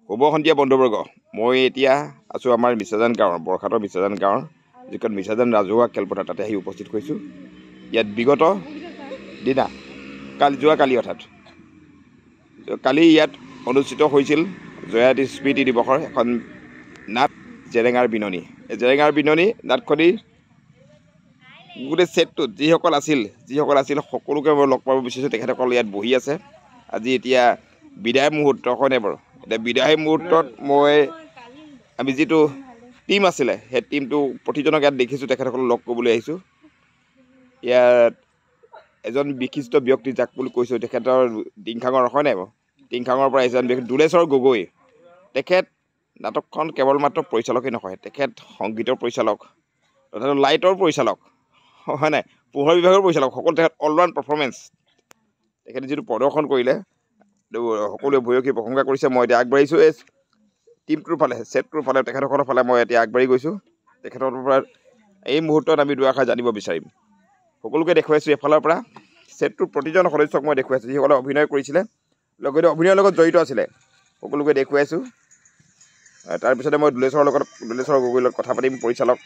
শুভ সন্ধিয়া বন্ধুবৰ্গ মই এতিয়া আছো আমাৰ মিছাজান গাঁৱৰ বৰখাটৰ মিছাজান গাঁৱৰ যিখন মিছাজান ৰাজহুৱা খেলপথাৰ তাতে আহি উপস্থিত হৈছোঁ ইয়াত বিগত দিনা যোৱাকালি অৰ্থাৎ কালি ইয়াত অনুষ্ঠিত হৈছিল জয়াতি স্মৃতি দিৱসৰ এখন নাট জেৰেঙাৰ বিননি জেৰেঙাৰ বিননি নাটখনি গোটেই ছেটটোত যিসকল আছিল সকলোকে মই লগ পাব বিচাৰিছোঁ তেখেতসকল ইয়াত বহি আছে আজি এতিয়া বিদায় মুহূৰ্ত হয়নে বাৰু এতিয়া বিদায় মুহূৰ্তত আমি যিটো টিম আছিলে সেই টিমটো প্ৰতিজনক ইয়াত দেখিছোঁ তেখেতসকলক লগ কৰিবলৈ আহিছোঁ ইয়াত এজন বিশিষ্ট ব্যক্তি যাক বুলি কৈছোঁ তেখেতৰ টিংখাঙৰ হয় নাই বাৰু টিংখাঙৰ পৰা এজন ব্যক্তি দুলেশ্বৰ গগৈ তেখেত নাটকখন কেৱল মাত্ৰ পৰিচালকেই নহয় তেখেত সংগীতৰ পৰিচালক তথাপি লাইটৰ পৰিচালক হয় নাই পোহৰ বিভাগৰ পৰিচালক সকলো তেখেত অলৰাউণ্ড পাৰফৰ্মেঞ্চ তেখেতে যিটো প্ৰদৰ্শন কৰিলে সকলোৱে ভূয়সী প্ৰশংসা কৰিছে মই এতিয়া আগবাঢ়িছোঁ এই টিমটোৰ ফালে ছেটটোৰ ফালে তেখেতসকলৰ ফালে মই এতিয়া আগবাঢ়ি গৈছোঁ তেখেতৰ পৰা এই মুহূৰ্তত আমি দুআষাৰ জানিব বিচাৰিম সকলোকে দেখুৱাইছোঁ এফালৰ পৰা ছেটটোৰ প্ৰতিজন সদস্যক মই দেখুৱাইছোঁ যিসকলে অভিনয় কৰিছিলে লগতে অভিনয়ৰ লগত জড়িত আছিলে সকলোকে দেখুৱাইছোঁ তাৰপিছতে মই দুলেশ্বৰ গগৈৰ লগত কথা পাতিম পৰিচালক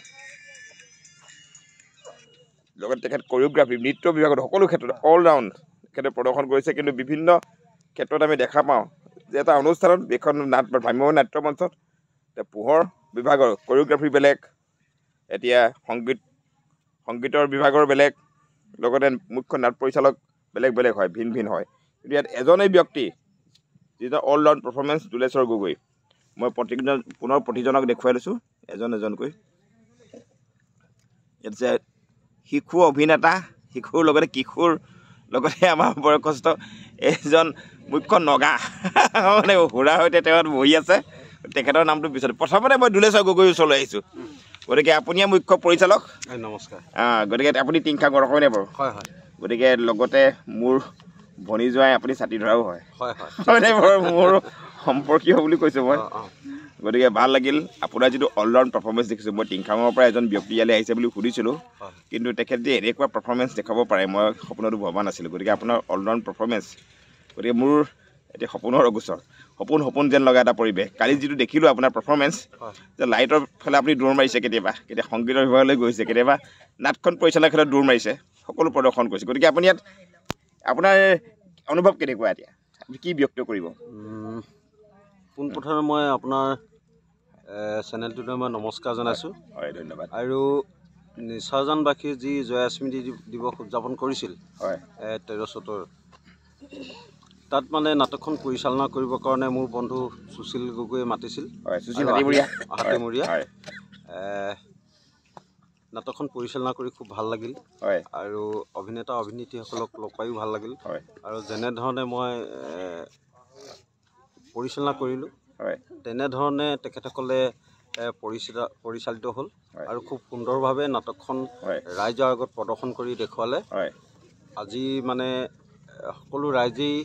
লগত তেখেত কৰিঅ'গ্ৰাফী নৃত্য বিভাগত সকলো ক্ষেত্ৰত অলৰাউণ্ড তেখেতে প্ৰদৰ্শন কৰিছে কিন্তু বিভিন্ন ক্ষেত্ৰত আমি দেখা পাওঁ যে এটা অনুষ্ঠানত এখন ভ্ৰাম্যমাণ নাট্য মঞ্চত পোহৰ বিভাগৰ কৰিঅ'গ্ৰাফী বেলেগ এতিয়া সংগীতৰ বিভাগৰ বেলেগ লগতে মুখ্য নাট পৰিচালক বেলেগ হয় ভিন হয় কিন্তু ইয়াত এজনেই ব্যক্তি যিজন অলৰাউণ্ড পাৰফৰ্মেঞ্চ দুলেশ্বৰ গগৈ মই পুনৰ প্ৰতিজনক দেখুৱাই লৈছোঁ এজনকৈ ইয়াত যে শিশু অভিনেতা শিশুৰ লগতে কিশোৰ লগতে আমাৰ বয়সস্থ এজন মুখ্য নগা মানে সুৰাৰ সৈতে তেওঁ বহি আছে তেখেতৰ নামটো পিছত প্ৰথমতে মই দুলেশ্বৰ গগৈৰ ওচৰলৈ আহিছোঁ গতিকে আপুনিয়ে মুখ্য পৰিচালক নমস্কাৰ গতিকে আপুনি টিংখাঙৰ হয়নে বাৰু হয় গতিকে লগতে মোৰ ভনী জোৱাই আপুনি ছাতি ধৰাও হয় হয়নে বাৰু মোৰ সম্পৰ্কীয় বুলি কৈছোঁ মই গতিকে ভাল লাগিল আপোনাৰ যিটো অলৰাউণ্ড পাৰফৰ্মেঞ্চ দেখিছোঁ মই টিংখাঙৰ পৰা এজন ব্যক্তি ইয়ালৈ আহিছে বুলি সুধিছিলোঁ কিন্তু তেখেত যে এনেকুৱা পাৰফৰ্মেঞ্চ দেখাব পাৰে মই সপোনতো ভবা নাছিলোঁ গতিকে আপোনাৰ অলৰাউণ্ড পাৰফৰ্মেঞ্চ গতিকে মোৰ এতিয়া সপোনৰ অগোচৰ সপোন যেন লগা এটা পৰিৱেশ কালি যিটো দেখিলোঁ আপোনাৰ পাৰফৰ্মেঞ্চ যে লাইটৰ ফালে আপুনি দৌৰ মাৰিছে কেতিয়াবা সংগীতৰ বিভাগলৈ গৈছে কেতিয়াবা নাটখন পৰিচালনাৰ ক্ষেত্ৰত দৌৰ মাৰিছে সকলো প্ৰদৰ্শন কৰিছে গতিকে আপুনি ইয়াত আপোনাৰ অনুভৱ কেনেকুৱা এতিয়া আপুনি কি ব্যক্ত কৰিব পোনপ্ৰথমে মই আপোনাৰ চেনেলটোলৈ মই নমস্কাৰ জনাইছোঁ হয় ধন্যবাদ আৰু মিছাজানবাসী যি জয়া স্মৃতি দিৱস উদযাপন কৰিছিল হয় 13 তাত মানে নাটকখন পৰিচালনা কৰিবৰ কাৰণে মোৰ বন্ধু সুশীল গগৈয়ে মাতিছিল হাতীমূৰীয়া নাটকখন পৰিচালনা কৰি খুব ভাল লাগিল আৰু অভিনেতা অভিনেত্ৰীসকলক লগ পায়ো ভাল লাগিল আৰু যেনেধৰণে মই পৰিচালনা কৰিলোঁ তেনেধৰণে তেখেতসকলে পৰিচালিত হ'ল আৰু খুব সুন্দৰভাৱে নাটকখন ৰাইজৰ আগত প্ৰদৰ্শন কৰি দেখুৱালে আজি মানে সকলো ৰাইজেই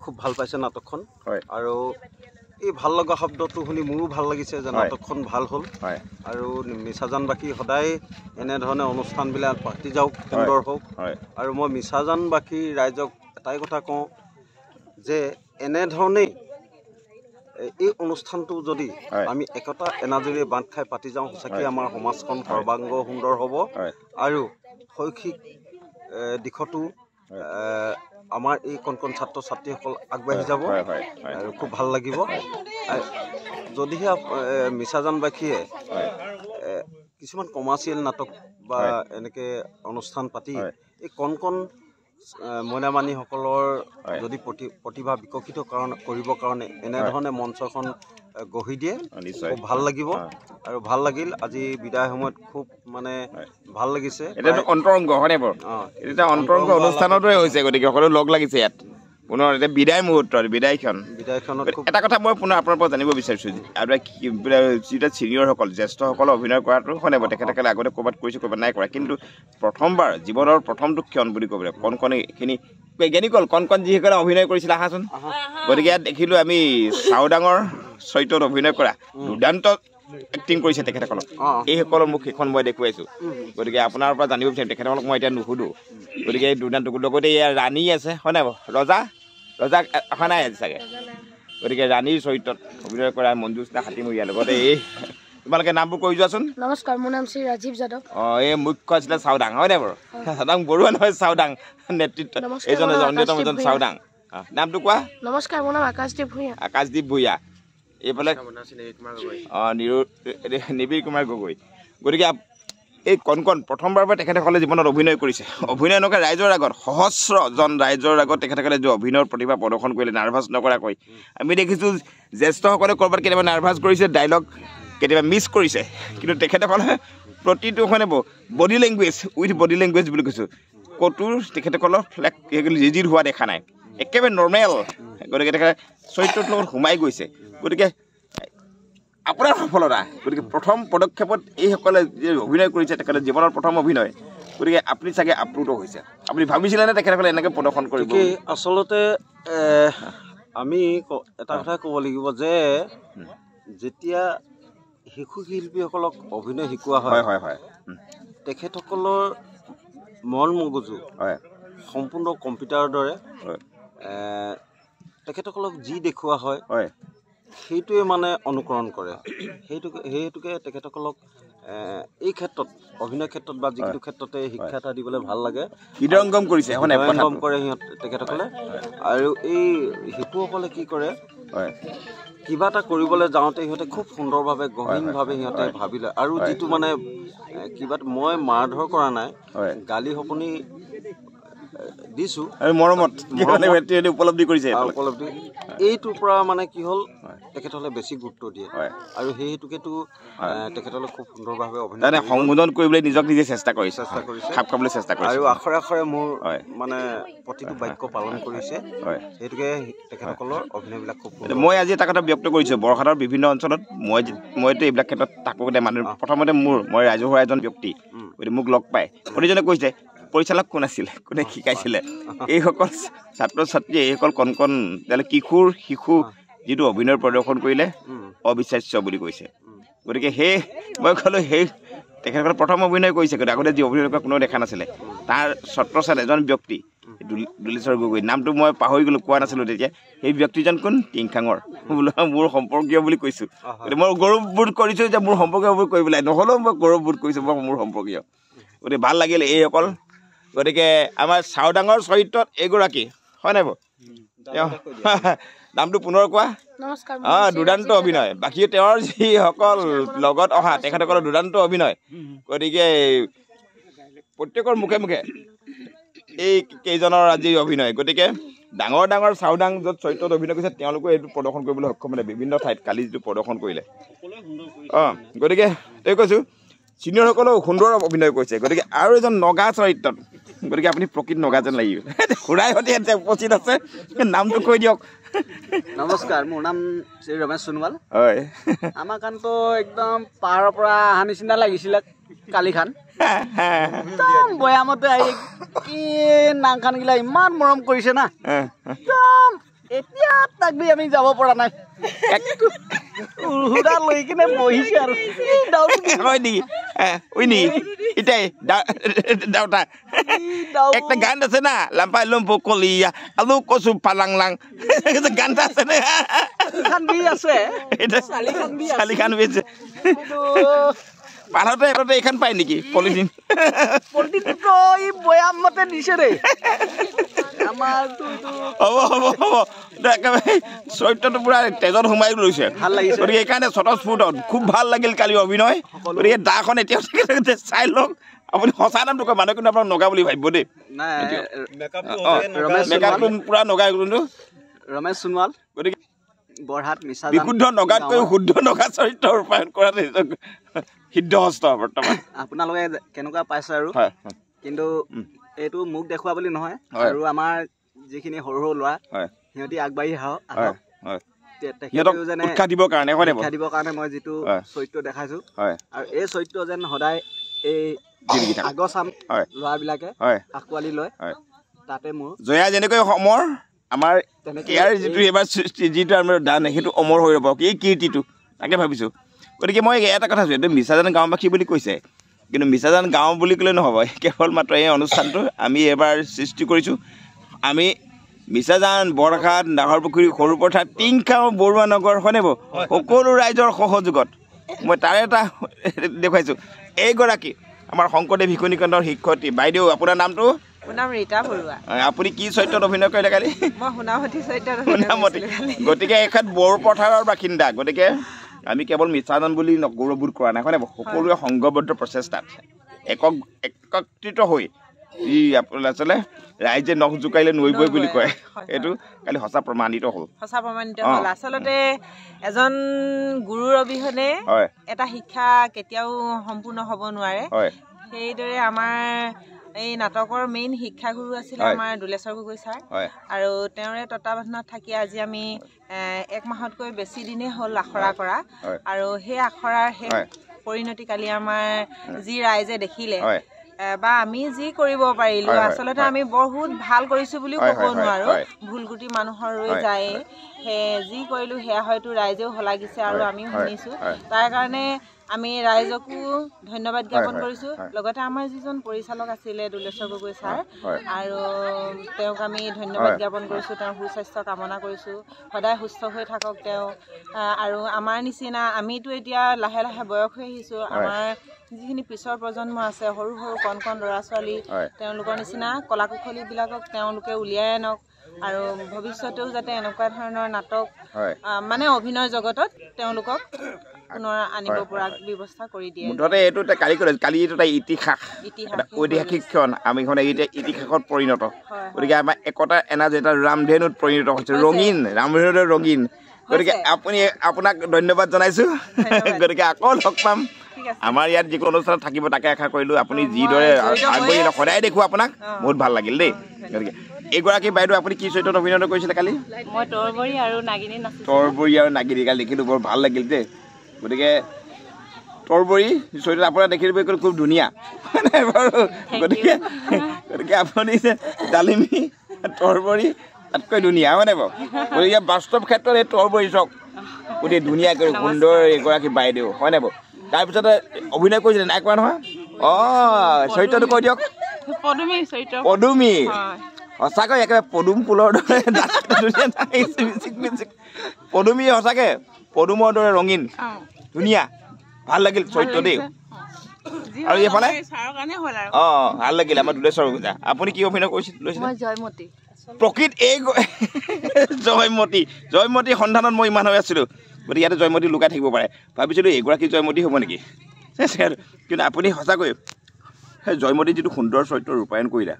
খুব ভাল পাইছে নাটকখন আৰু এই ভাল লগা শব্দটো শুনি মোৰো ভাল লাগিছে যে নাটকখন ভাল হ'ল আৰু মিছাজানবাসী সদায় এনেধৰণে অনুষ্ঠানবিলাক পাতি যাওক সুন্দৰ হওক আৰু মই মিছাজানবাসী ৰাইজক এটাই কথা কওঁ যে এনেধৰণেই এই অনুষ্ঠানটো যদি আমি একতা এনাজৰীয়ে বান্ধ খাই পাতি যাওঁ সঁচাকৈ আমাৰ সমাজখন সৰ্বাংগ সুন্দৰ হ'ব আৰু শৈক্ষিক দিশতো আমাৰ এই কণ ছাত্ৰ ছাত্ৰীসকল আগবাঢ়ি যাব আৰু খুব ভাল লাগিব যদিহে মিছাজানবাসীয়ে কিছুমান কমাৰ্চিয়েল নাটক বা এনেকৈ অনুষ্ঠান পাতি এই কণ মইনামানীসকলৰ যদি প্ৰতিভা বিকশিত কৰিবৰ কাৰণে এনেধৰণে মঞ্চখন গঢ়ি দিয়ে খুব ভাল লাগিব আৰু ভাল লাগিল আজি বিদায় সময়ত খুব মানে ভাল লাগিছে এতিয়াতো অন্তৰংগ হয়নে বাৰু এতিয়া অন্তৰংগ অনুষ্ঠানতে হৈছে গতিকে সকলো লগ লাগিছে ইয়াত পুনৰ এতিয়া বিদায় মুহূৰ্তত বিদায়খনত এটা কথা মই পুনৰ আপোনাৰ পৰা জানিব বিচাৰিছোঁ আপোনাৰ যিটো ছিনিয়ৰসকল জ্যেষ্ঠসকলে অভিনয় কৰাটো হয়নে বাৰু তেখেতসকলে আগতে ক'ৰবাত কৰিছে ক'ৰবাত নাই কৰা কিন্তু প্ৰথমবাৰ জীৱনৰ প্ৰথমটো ক্ষণ বুলি ক'বলৈ কণ এইখিনি বৈজ্ঞানিকল কণ যিসকলে অভিনয় কৰিছিলে আহাচোন গতিকে ইয়াত দেখিলোঁ আমি চাওডাঙৰ চৰিত্ৰত অভিনয় কৰা দুৰ্দান্ত এক্টিং কৰিছে তেখেতসকলক এইসকলৰ মোক সেইখন মই দেখুৱাইছোঁ গতিকে আপোনাৰ পৰা জানিব বিচাৰিম তেখেতসকলক মই এতিয়া নুসুধোঁ গতিকে দুৰ্দান্ত লগতে ইয়াৰ ৰাণী আছে হয় নাই বাৰু ৰজা হয় নাই আজি চাগে গতিকে ৰাণীৰ চৰিত্ৰত অভিনয় কৰা মঞ্জুস্না হাতীমূৰীয়াৰ লগতে এই তোমালোকে নামবোৰ কৈ যোৱাচোন। নমস্কাৰ, মোৰ নাম শ্ৰী ৰাজীৱ যাদৱ। এই মুখ্য আছিলে চাওদাং হয়নে বাৰু? চাওদাং বৰুৱা নহয়, চাওদাং নেতৃত্ব এইজন অন্যতম এজন চাওদাং। নামটো কোৱা। নমস্কাৰ, মোৰ নাম আকাশদ্বীপ ভূঞা। আকাশদ্বীপ ভূঞা। এইফালে নিবিৰ কুমাৰ গগৈ। গতিকে এই কণ প্ৰথমবাৰৰ পৰা তেখেতসকলে জীৱনত অভিনয় কৰিছে। অভিনয় নকৰা ৰাইজৰ আগত সহস্ৰজন ৰাইজৰ আগত তেখেতসকলে যে অভিনয়ৰ প্ৰতিভা প্ৰদৰ্শন কৰিলে নাৰ্ভাছ নকৰাকৈ। আমি দেখিছোঁ জ্যেষ্ঠসকলে ক'ৰবাত কেতিয়াবা নাৰ্ভাছ কৰিছে, ডাইলগ কেতিয়াবা মিছ কৰিছে, কিন্তু তেখেতসকলে প্ৰতিটো body language with body language বুলি কৈছোঁ, ক'তো তেখেতসকলৰ জিজিৰ হোৱা দেখা নাই, একেবাৰে নৰ্মেল। গতিকে তেখেতে চৰিত্ৰৰ লগত সোমাই গৈছে। গতিকে আপোনাৰ সফলতা, গতিকে প্ৰথম পদক্ষেপত এইসকলে যে অভিনয় কৰিছে তেখেতে জীৱনৰ প্ৰথম অভিনয়, গতিকে আপুনি চাগে আপ্লুত হৈছে। আপুনি ভাবিছিলেনে তেখেতসকলে এনেকৈ প্ৰদৰ্শন কৰিব? আচলতে আমি এটা কথা ক'ব লাগিব যে যেতিয়া শিশু শিল্পীসকলক অভিনয় শিকোৱা হয় তেখেতসকলৰ মন মগজু সম্পূৰ্ণ কম্পিউটাৰৰ দৰে। তেখেতসকলক যি দেখুওৱা হয় সেইটোৱে মানে অনুকৰণ কৰে। সেইটোকে তেখেতসকলক এই ক্ষেত্ৰত অভিনয় ক্ষেত্ৰত বা যিকোনো ক্ষেত্ৰতে শিক্ষা এটা দিবলৈ ভাল লাগে। হৃদয়ংগম কৰিছে, হৃদয়ংগম কৰে তেখেতসকলে। আৰু এই শিশুসকলে কি কৰে, কিবা এটা কৰিবলৈ যাওঁতে সিহঁতে খুব সুন্দৰভাৱে গহীনভাৱে সিহঁতে ভাবি লয়। আৰু যিটো মানে কিবা মই মাৰ ধৰ কৰা নাই, গালি শপনি দিছোঁ মৰমত উপলব্ধি কৰিছে। উপলব্ধি এইটোৰ পৰা মানে কি হ'ল, তেখেতসকলে বেছি গুৰুত্ব দিয়ে। আৰু সেই হেতুকেতো তেখেতসকলে খুব সুন্দৰভাৱে অভিনয় সংবোধন কৰিবলৈ নিজক নিজে চেষ্টা কৰিছে, খাপ খাবলৈ চেষ্টা কৰিছে। আৰু আখৰে আখৰে মোৰ মানে প্ৰতিটো বাক্য পালন কৰিছে। সেইটোকে তেখেতসকলৰ অভিনয়বিলাক খুব। মই আজি এটা কথা ব্যক্ত কৰিছোঁ, বৰষাৰৰ বিভিন্ন অঞ্চলত মইতো এইবিলাক ক্ষেত্ৰত থাকোঁতে মানুহ প্ৰথমতে মই ৰাজহুৱা এজন ব্যক্তি, গতিকে মোক লগ পাই প্ৰতিজনে কৈছে পৰিচালক কোন আছিলে, কোনে শিকাইছিলে। এইসকল ছাত্ৰ ছাত্ৰীয়ে এইসকল কণ কিশোৰ শিশু যিটো অভিনয় প্ৰদৰ্শন কৰিলে অবিশ্বাস্য বুলি কৈছে। গতিকে মই ক'লোঁ তেখেতসকলে প্ৰথম অভিনয় কৰিছে, গতিকে আগতে যি অভিনয় কৰা কোনেও দেখা নাছিলে। তাৰ ছত্ৰছাত এজন ব্যক্তি দুলেশ্বৰ গগৈ, নামটো মই পাহৰি গ'লোঁ, কোৱা নাছিলোঁ তেতিয়া। সেই ব্যক্তিজন কোন? টিংখাঙৰ বোলো মোৰ সম্পৰ্কীয় বুলি কৈছোঁ। গতিকে মই গৌৰৱবোধ কৰিছোঁ যে মোৰ সম্পৰ্কীয়বোৰ কৰিব লাগে, নহ'লেও মই গৌৰৱবোধ কৰিছোঁ মোৰ সম্পৰ্কীয়। গতিকে ভাল লাগিল এইসকল। গতিকে আমাৰ চাওদাঙৰ চৰিত্ৰত এইগৰাকী হয় নাই বাৰু? নামটো পুনৰ কোৱা। দুৰ্দান্ত অভিনয়। বাকী তেওঁৰ যিসকল লগত অহা তেখেতসকলৰ দুৰ্দান্ত অভিনয়। গতিকে প্ৰত্যেকৰ মুখে মুখে এই কেইজনৰ আজি অভিনয়। গতিকে ডাঙৰ ডাঙৰ চাওদাং য'ত চৰিত্ৰত অভিনয় কৰিছে তেওঁলোকেও এইটো প্ৰদৰ্শন কৰিবলৈ সক্ষম হ'লে বিভিন্ন ঠাইত কালি যিটো প্ৰদৰ্শন কৰিলে। গতিকে কৈছোঁ ছিনিয়ৰসকলেও সুন্দৰ অভিনয় কৰিছে। গতিকে আৰু এজন নগা চৰিত্ৰত, গতিকে আপুনি প্ৰকৃত নগা যেন লাগিব। খুৰাই সৈতে উপস্থিত আছে, নামটো কৈ দিয়ক। নমস্কাৰ, মোৰ নাম শ্ৰী ৰমেশ সোণোৱাল। হয়, আমাৰ কাৰণতো একদম পাহাৰৰ পৰা অহা নিচিনা লাগিছিলে কালিখান। একদম বৈয়ামতে আহি কি নাংখানগিলা ইমান মৰম কৰিছে না, একদম এতিয়া তাক দি আমি যাব পৰা নাই। উলহুদা লৈ কিনে বহিছে আৰু হয় নেকি? এটাই দাউতা একটা গান আছে না, লাম্পাই লম্পু কলিয়া আলু কচু পালাংলাং, গানটা আছে না, চালিখান বেছে পাহাৰতে এইখন পায় নেকি পলিথিন? বৈয়ামতে দিছে দেই। চৰিত্ৰটো পুৰা তেজত সোমাই লৈছে, ভাল লাগিছে। গতিকে সেইকাৰণে স্বতঃস্ফূৰ্ত খুব ভাল লাগিল কালি অভিনয়। গতিকে দাখন এতিয়া চাই লওক। আপুনি সঁচা নামটো কয়, মানুহে কিন্তু আপোনাক নগা বুলি ভাবিব দেই। মেকআপটো পুৰা নগা, কিন্তু ৰমেশ সোণোৱাল। গতিকে বৰহাট মিছা বিশুদ্ধ নগাতকৈ শুদ্ধ নগা চৰিত্ৰ ৰূপায়ণ কৰাত সিদ্ধহস্ত বৰ্তমান। আপোনালোকে কেনেকুৱা পাইছে আৰু, কিন্তু এইটো মোক দেখুওৱা বুলি নহয়, আৰু আমাৰ যিখিনি সৰু সৰু ল'ৰা সিহঁতি আগবাঢ়ি আহক, উৎসাহ দিবৰ কাৰণে মই যিটো চৰিত্ৰ দেখাইছো, আৰু এই চৰিত্ৰ যেন সদায় এই আগচাম ল'ৰাবিলাকে আঁকোৱালি লয়। তাতে মোৰ জয়া যেনেকৈ অমৰ, আমাৰ ইয়াৰ যিটো এইবাৰ যিটো আমাৰ দান সেইটো অমৰ হৈ ৰ'ব, এই কীৰ্তিটো তাকে ভাবিছোঁ। গতিকে মই এটা কথা কৈছোঁ, এইটো মিছাজান গাঁওবাসী বুলি কৈছে, কিন্তু মিছাজান গাঁও বুলি ক'লে নহ'ব। কেৱল মাত্ৰ এই অনুষ্ঠানটো আমি এবাৰ সৃষ্টি কৰিছোঁ। আমি মিছাজান বৰঘাট নাহৰপুখুৰী সৰুপথাৰ টিংখাও বৰুৱা নগৰ হয়নে বাৰু সকলো ৰাইজৰ সহযোগত মই তাৰে এটা দেখুৱাইছোঁ এইগৰাকী আমাৰ শংকৰদেৱ শিশু নিকেতনৰ শিক্ষয়িত্ৰী বাইদেউ আপোনাৰ নামটো মোৰ নাম ৰীতা বৰুৱা আপুনি কি চৰিত্ৰত অভিনয় কৰিলে কালি মই সোণামতী চৰিত্ৰত সোণামতী গতিকে এখন বৰপথাৰৰ বাসিন্দা গতিকে আমি কেৱল মিছাজান বুলি গৌৰৱবোধ কৰা নাই হয়নে সকলোৱে সংঘবদ্ধ প্ৰচেষ্টাত একত্ৰিত হৈ ই আচলতে ৰাইজে নখ জোকাৰিলে নৈ বৈ বুলি কয় এইটো কালি সঁচা প্ৰমাণিত হ'ল আচলতে এজন গুৰুৰ অবিহনে এটা শিক্ষা কেতিয়াও সম্পূৰ্ণ হ'ব নোৱাৰে সেইদৰে আমাৰ এই নাটকৰ মেইন শিক্ষাগুৰু আছিলে আমাৰ দুলেশ্বৰ গগৈ ছাৰ আৰু তেওঁৰে তত্বাৱধানত থাকি আজি আমি 1 মাহতকৈ বেছি দিনেই হ'ল আখৰা কৰা আৰু সেই আখৰাৰ শেষ পৰিণতি কালি আমাৰ যি ৰাইজে দেখিলে বা আমি যি কৰিব পাৰিলো আচলতে আমি বহুত ভাল কৰিছো বুলি ক'ব নোৱাৰো ভুলগুটি মানুহৰ ৰৈ যায় হে যি কৰিলো সেয়া হয়তো ৰাইজেও হলাগিছে আৰু আমিও শুনিছো তাৰ কাৰণে আমি ৰাইজকো ধন্যবাদ জ্ঞাপন কৰিছো লগতে আমাৰ যিজন পৰিচালক আছিলে দুলেশ্বৰ গগৈ ছাৰ আৰু তেওঁক আমি ধন্যবাদ জ্ঞাপন কৰিছো তেওঁৰ সুস্বাস্থ্য কামনা কৰিছো সদায় সুস্থ হৈ থাকক তেওঁ আৰু আমাৰ নিচিনা আমিতো এতিয়া লাহে লাহে বয়স হৈ আহিছো আমাৰ যিখিনি পিছৰ প্ৰজন্ম আছে সৰু সৰু কণ কণ ল'ৰা ছোৱালী তেওঁলোকৰ নিচিনা কলাকুশলীবিলাকক তেওঁলোকে উলিয়াই আনক আৰু ভৱিষ্যতেও যাতে এনেকুৱা ধৰণৰ নাটক মানে অভিনয় জগতত তেওঁলোকক পুনৰ আনিব পৰা ব্যৱস্থা কৰি দিয়ে মুঠতে এইটো কালি এইটো এটা ইতিহাস ঐতিহাসিক ক্ষণ আমি এতিয়া ইতিহাসত পৰিণত গতিকে আমাৰ একতা এনাৰ্জি এটা ৰামধেনুত পৰিণত হৈছে ৰঙীন ৰামধেনুত ৰঙীন গতিকে আপোনাক ধন্যবাদ জনাইছোঁ গতিকে আকৌ লগ পাম আমাৰ ইয়াত যিকোনো অনুষ্ঠানত থাকিব তাকে আশা কৰিলোঁ আপুনি যিদৰে আগবাঢ়ি সদায় দেখোঁ আপোনাক বহুত ভাল লাগিল দেই গতিকে এইগৰাকী বাইদেউ আপুনি কি চৰিত্ৰত অভিনয় কৰিছিলে কালি মই তৰবৰী আৰু নাগিনী কালি দেখিলোঁ বৰ ভাল লাগিল দেই গতিকে তৰবৰী চৰিত্ৰত আপোনাৰ দেখি খুব ধুনীয়া গতিকে আপুনি ডালিমী তৰবৰী তাতকৈ ধুনীয়া হয়নে বাৰু গতিকে বাস্তৱ ক্ষেত্ৰত এই তৰবৰী চাওক গোটেই ধুনীয়াকৈ সুন্দৰ এগৰাকী বাইদেউ হয়নে বাৰু তাৰপিছতে অভিনয় কৰিছিলে নাই কৰা নহয় চৰিত্ৰটো কৈ দিয়ক পদুমী সঁচাকৈ একেবাৰে পদুম ফুলৰ দৰে পদুমী সঁচাকৈ পদুমৰ দৰে ৰঙীন ধুনীয়া ভাল লাগিল চৰিত্ৰ দেই আৰু এইফালে ভাল লাগিল আমাৰ দুলেশ্বৰ গগৈ আপুনি কি অভিনয় কৰিছিলে প্ৰকৃত এই জয়মতী সন্ধানত মই ইমান হৈ আছিলোঁ গতিকে ইয়াতে জয়মতী লুকাই থাকিব পাৰে ভাবিছিলোঁ এগৰাকী জয়মতী হ'ব নেকি কিন্তু আপুনি সঁচাকৈ সেই জয়মতী যিটো সুন্দৰ চৰিত্ৰ ৰূপায়ণ কৰিলে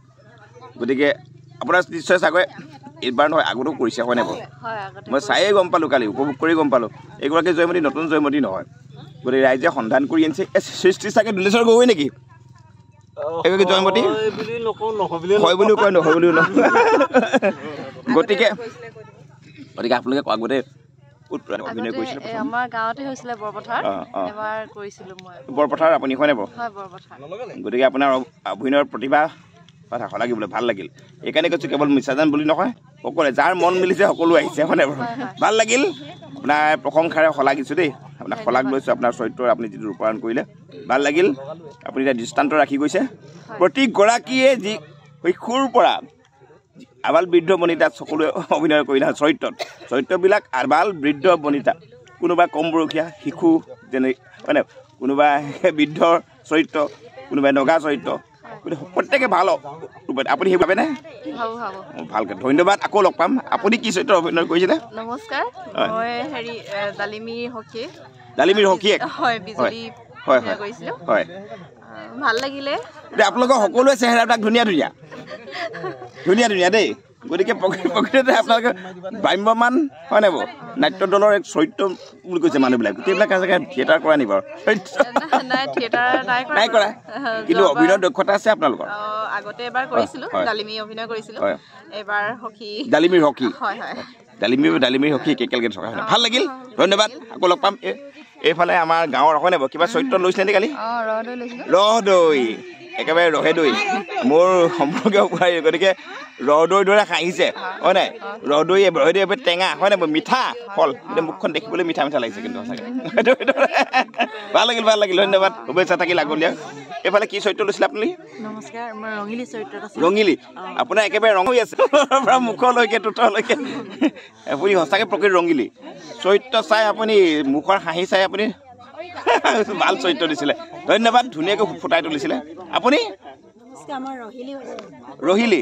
গতিকে আপোনাৰ নিশ্চয় চাগৈ এইবাৰ নহয় আগতেও কৰিছে হয়নে বাৰু মই চায়েই গম পালোঁ কালি উপভোগ কৰি গম পালোঁ এগৰাকী জয়মতী নতুন জয়মতী নহয় গতিকে ৰাইজে সন্ধান কৰি আনিছে সৃষ্টি চাগে দুলেশ্বৰ গগৈ নেকি এগৰাকী জয়মতী হয় বুলিও কয় নহয় বুলিও নহয় গতিকে আপোনালোকে আগতে অভিনয় কৰিছিল আমাৰ গাঁৱতে হৈছিলে বৰপথাৰ এবাৰ কৰিছিলো মই বৰপথাৰ আপুনি হয়নে বাৰু হয় বৰপথাৰ গতিকে আপোনাৰ অভিনয়ৰ প্ৰতিভা কথা লাগিবলৈ ভাল লাগিল এইকাৰণে কৈছোঁ কেৱল মিছাজান বুলি নহয় সকলোৱে যাৰ মন মিলিছে সকলো আহিছে হয়নে বাৰু ভাল লাগিল আপোনাৰ প্ৰশংসাৰে শলাগিছোঁ দেই আপোনাক শলাগ লৈছোঁ আপোনাৰ চৰিত্ৰ আপুনি যিটো ৰূপায়ণ কৰিলে ভাল লাগিল আপুনি এতিয়া দৃষ্টান্ত ৰাখি গৈছে প্ৰতিগৰাকীয়ে যি শৈশৱৰ পৰা আবাল বৃদ্ধ বনিতা সকলোৱে অভিনয় কৰিলে চৰিত্ৰবিলাক আবাল বৃদ্ধ বনিতা কোনোবা কম বয়সীয়া শিশু যেনে মানে কোনোবা বৃদ্ধৰ চৰিত্ৰ কোনোবাই নগা চৰিত্ৰ প্ৰত্যেকে ভাল আপুনি সেই ভাবেনে ভালকৈ ধন্যবাদ আকৌ লগ পাম আপুনি কি চৰিত্ৰ অভিনয় কৰিছিলে নমস্কাৰ মই ডালিমীৰ সখীয়েক হয় ভাল লাগিলে আপোনালোকৰ সকলোৱে চেহেৰাবিলাক ধুনীয়া দেই গতিকে প্ৰকৃততে আপোনালোকে ভ্ৰাম্যমান হয়নে বাৰু নাট্য দলৰ এক চৰিত্ৰ বুলি কৈছে মানুহবিলাক গোটেইবিলাক থিয়েটাৰ কৰা নি বাৰু নাই কৰা কিন্তু অভিনয়ৰ দক্ষতা আছে আপোনালোকৰ আগতে এবাৰ কৰিছিলোঁ ডালিমী অভিনয় কৰিছিলোঁ এবাৰ ডালিমীৰ সখী একেলগে থকা ভাল লাগিল ধন্যবাদ আকৌ লগ পাম এইফালে আমাৰ গাঁৱৰ হয়নে বাৰু কিবা চৰিত্ৰ লৈছিলে নে কালি ৰহদৈ একেবাৰে ৰহে দৈ মোৰ সম্পৰ্কীয় উপহাৰী গতিকে ৰহদৈৰ দৰে হাঁহিছে হয় নাই ৰহদৈ এবাৰ টেঙা হয় নাই মিঠা ফল এতিয়া মুখখন দেখিবলৈ মিঠা মিঠা লাগিছে কিন্তু সঁচাকৈ ভাল লাগিল ধন্যবাদ শুভেচ্ছা থাকিল আগলীয়া এইফালে কি চৰিত্ৰ লৈছিলে আপুনি নমস্কাৰ মই ৰঙিলী চৰিত্ৰত আছোঁ ৰঙিলী আপোনাৰ একেবাৰে ৰং হৈ আছে পৰা মুখলৈকে টোটলৈকে আপুনি সঁচাকৈ প্ৰকৃত ৰঙিলী চৰিত্ৰ চাই আপুনি মুখৰ হাঁহি চাই আপুনি ভাল চৰিত্ৰ দিছিলে ধন্যবাদ ধুনীয়াকৈ ফুটাই তুলিছিলে আপুনি ৰহিলী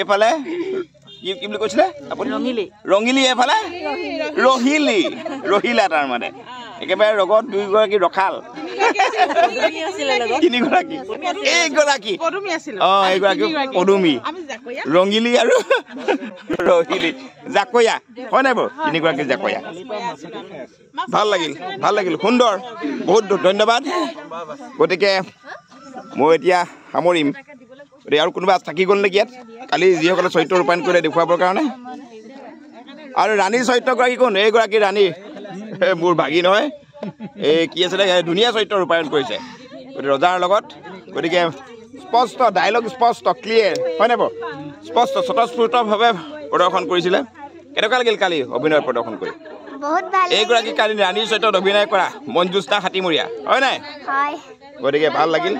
এইফালে কি বুলি কৈছিলে আপুনি ৰঙিলী এইফালে ৰহিলা তাৰমানে একেবাৰে লগত দুইগৰাকী ৰখাল তিনিগৰাকী এইগৰাকী এইগৰাকী পদুমী ৰঙিলী আৰু ৰহিলী জাকৈয়া হয় নাই বাৰু তিনিগৰাকী জাকৈয়া ভাল লাগিল সুন্দৰ বহুত ধন্যবাদ গতিকে মই এতিয়া সামৰিম গতিকে আৰু কোনোবা থাকি গ'ল নেকি ইয়াত কালি যিসকলে চৰিত্ৰ ৰূপায়ণ কৰিলে দেখুৱাবৰ কাৰণে আৰু ৰাণীৰ চৰিত্ৰগৰাকী কোন এইগৰাকী ৰাণী মোৰ ভাগি নহয় এই কি আছিলে ধুনীয়া চৰিত্ৰ ৰূপায়ণ কৰিছে গতিকে ৰজাৰ লগত গতিকে স্পষ্ট ডাইলগ স্পষ্ট ক্লিয়াৰ হয় নাই বাৰু স্পষ্ট স্বতঃস্ফূৰ্তভাৱে প্ৰদৰ্শন কৰিছিলে কেনেকুৱা লাগিল কালি অভিনয় প্ৰদৰ্শন কৰি এইগৰাকী কালি ৰাণীৰ চৰিত্ৰত অভিনয় কৰা মঞ্জুষ্টা হাতীমৰীয়া হয় নাই গতিকে ভাল লাগিল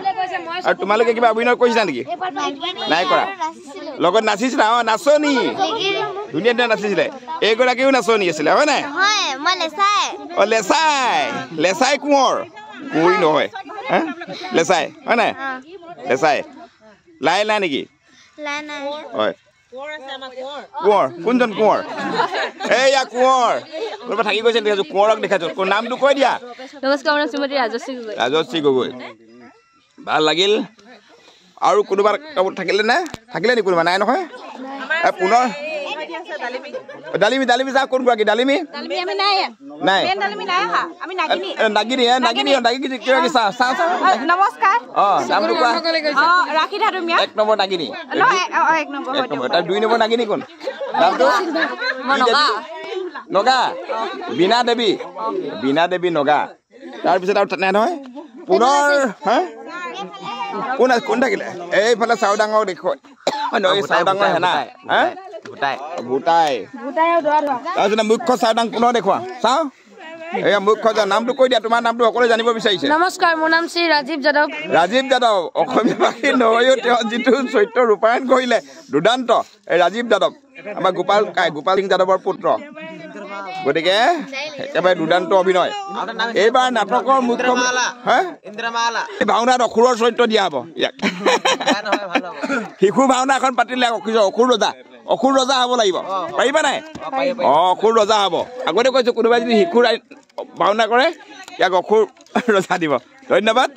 আৰু তোমালোকে কিবা অভিনয় কৰিছিলা নেকি নাই কৰা লগত নাচিছিলা নাচনী ধুনীয়া ধুনীয়া নাচিছিলে এইগৰাকীও নাচনী আছিলে হয় নাই লেচাই কোঁৱৰ কুঁৱৰী নহয় লেচাই হয় নাই লেচাই লাই নেকি হয় কোঁৱৰ কোনজন কোঁৱৰ এইয়া কোঁৱৰ কোনোবা থাকি গৈছে দেখিছোঁ কোঁৱৰক দেখাইছোঁ নামটো কৈ দিয়া নমস্কাৰ মোৰ শ্ৰীমতী ৰাজশ্ৰী গগৈ ভাল লাগিল আৰু কোনোবা থাকিলে নেকি কোনোবা নাই নহয় পুনৰ ডালিমি যা কোনগৰাকী ডালিমি নাই নাগিনী চাহ নমস্কাৰ নামটো কোৱা ৰাখি ধাতুমীয়া 1 নম্বৰ নাগিনী 1 নম্বৰ তাৰ 2 নম্বৰ নাগিনী কোন নামটো নগা বীণা দেৱী নগা তাৰপিছত আৰু নাই নহয় পুনৰ কোন থাকিলে এইফালে চাউডাঙৰ দেখুৱাই চাউডাঙৰ হেনা ভূটাই তাৰপিছত মুখ্য চাউডাং পুনৰ দেখুৱা চাওঁ এয়া মুখ্য নামটো কৈ দিয়া তোমাৰ নামটো সকলোৱে জানিব বিচাৰিছে নমস্কাৰ মোৰ নাম শ্ৰী ৰাজীৱ যাদৱ অসমীয়া ভাষী নহয়ো তেওঁ যিটো চৰিত্ৰ ৰূপায়ণ কৰিলে দুৰ্দান্ত এই ৰাজীৱ যাদৱ আমাৰ গোপাল সিং যাদৱৰ পুত্ৰ গতিকে একেবাৰে দুৰ্দান্ত অভিনয় এইবাৰ নাটকৰ মুখ্য ভাওনাত অসুৰৰ চৰিত্ৰ দিয়া হ'ব ইয়াক শিশু ভাওনা এখন পাতিলে অসুৰ ৰজা হ'ব লাগিব পাৰিবা নাই অসুৰ ৰজা হ'ব আগতে কৈছোঁ কোনোবাই যদি শিশুৰ ভাওনা কৰে ইয়াক অসুৰ ৰজা দিব ধন্যবাদ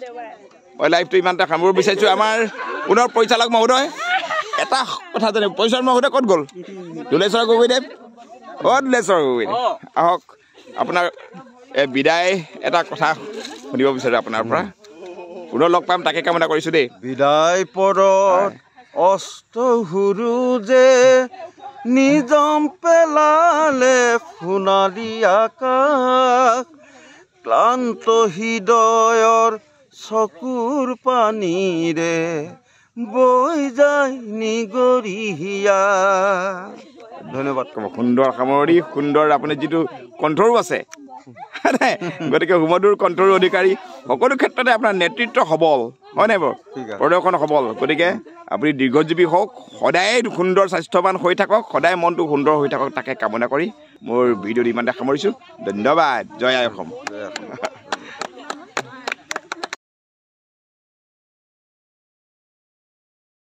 মই লাইভটো ইমানটা সামৰিব বিচাৰিছোঁ আমাৰ পুনৰ পৰিচালক মহোদয় এটা কথা জানিম পৰিচালক মহোদয় ক'ত গ'ল দুলেশ্বৰ গগৈদেৱ আহক আপোনাৰ বিদায় এটা কথা শুনিব বিচাৰোঁ আপোনাৰ পৰা পুনৰ লগ পাম তাকে কামনা কৰিছোঁ দেই বিদায় পৰত অস্ত সুৰুজে নিজম পেলালে সোণালী আকাশ ক্লান্ত হৃদয়ৰ চকুৰ পানীৰে বৈ যায় নিগৰিয়া ধন্যবাদ সুন্দৰ সামৰণি সুন্দৰ আপুনি যিটো কণ্ঠৰো আছে গতিকে সুমধুৰ কণ্ঠৰ অধিকাৰী সকলো ক্ষেত্ৰতে আপোনাৰ নেতৃত্ব সবল হয় নাই বাৰু প্ৰদৰ্শন সবল গতিকে আপুনি দীৰ্ঘজীৱী হওক সদায় সুন্দৰ স্বাস্থ্যৱান হৈ থাকক সদায় মনটো সুন্দৰ হৈ থাকক তাকে কামনা কৰি মোৰ ভিডিঅ'টো ইমানতে সামৰিছোঁ ধন্যবাদ জয় আই অসম